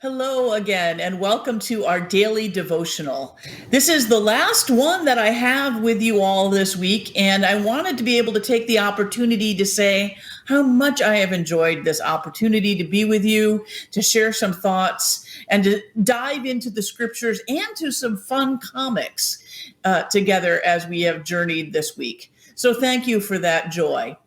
Hello again, and welcome to our daily devotional. This is the last one that I have with you all this week, and I wanted to be able to take the opportunity to say how much I have enjoyed this opportunity to be with you, to share some thoughts, and to dive into the scriptures and to some fun comics together as we have journeyed this week. So thank you for that joy.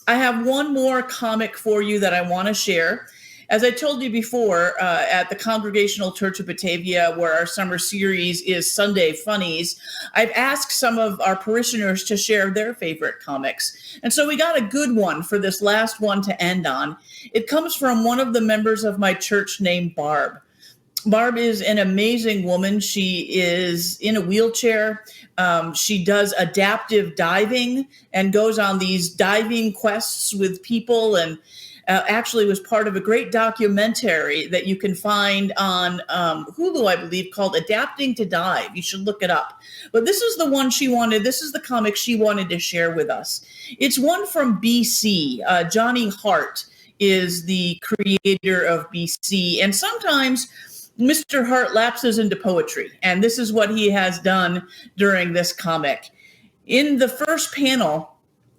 I have one more comic for you that I want to share. As I told you before, at the Congregational Church of Batavia, where our summer series is Sunday Funnies, I've asked some of our parishioners to share their favorite comics. And so we got a good one for this last one to end on. It comes from one of the members of my church named Barb. Barb is an amazing woman. She is in a wheelchair. She does adaptive diving and goes on these diving quests with people, and actually was part of a great documentary that you can find on Hulu, I believe, called Adapting to Dive. You should look it up. But this is the one this is the comic she wanted to share with us. It's one from BC. Johnny Hart is the creator of BC. And sometimes Mr. Hart lapses into poetry, and this is what he has done during this comic. In the first panel,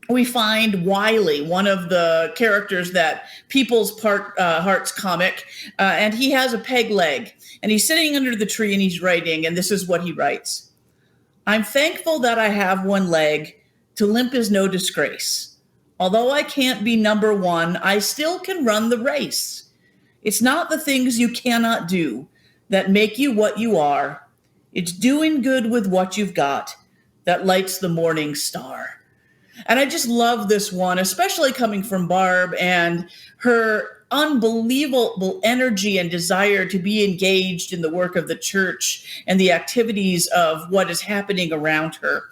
we find Wiley, one of the characters that People's Heart's comic, and he has a peg leg, and he's sitting under the tree and he's writing, and this is what he writes. I'm thankful that I have one leg, to limp is no disgrace. Although I can't be number one, I still can run the race. It's not the things you cannot do that make you what you are. It's doing good with what you've got that lights the morning star. And I just love this one, especially coming from Barb and her unbelievable energy and desire to be engaged in the work of the church and the activities of what is happening around her.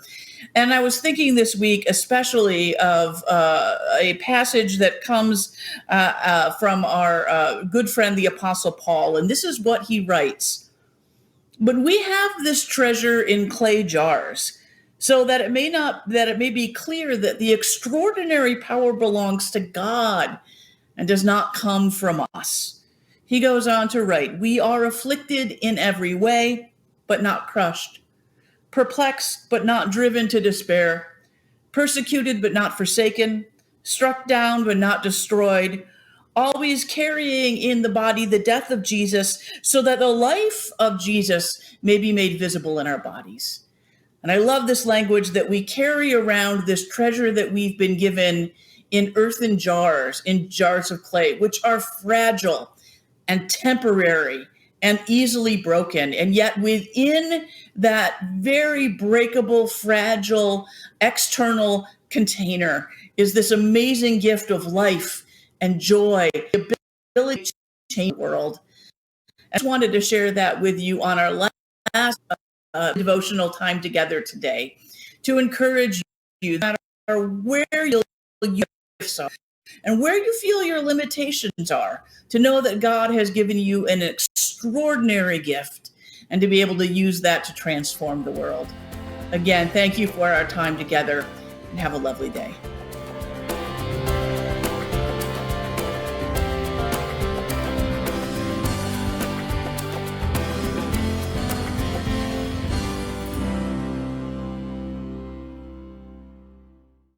And I was thinking this week, especially of a passage that comes from our good friend, the Apostle Paul. And this is what he writes. But we have this treasure in clay jars, so that it may be clear that the extraordinary power belongs to God and does not come from us. He goes on to write, we are afflicted in every way, but not crushed, perplexed, but not driven to despair, persecuted, but not forsaken, struck down, but not destroyed, always carrying in the body the death of Jesus, so that the life of Jesus may be made visible in our bodies. And I love this language that we carry around this treasure that we've been given in earthen jars, in jars of clay, which are fragile and temporary and easily broken. And yet within that very breakable, fragile, external container is this amazing gift of life and joy, the ability to change the world. I just wanted to share that with you on our last devotional time together today, to encourage you, no matter where your gifts are and where you feel your limitations are, to know that God has given you an extraordinary gift and to be able to use that to transform the world. Again, thank you for our time together, and have a lovely day.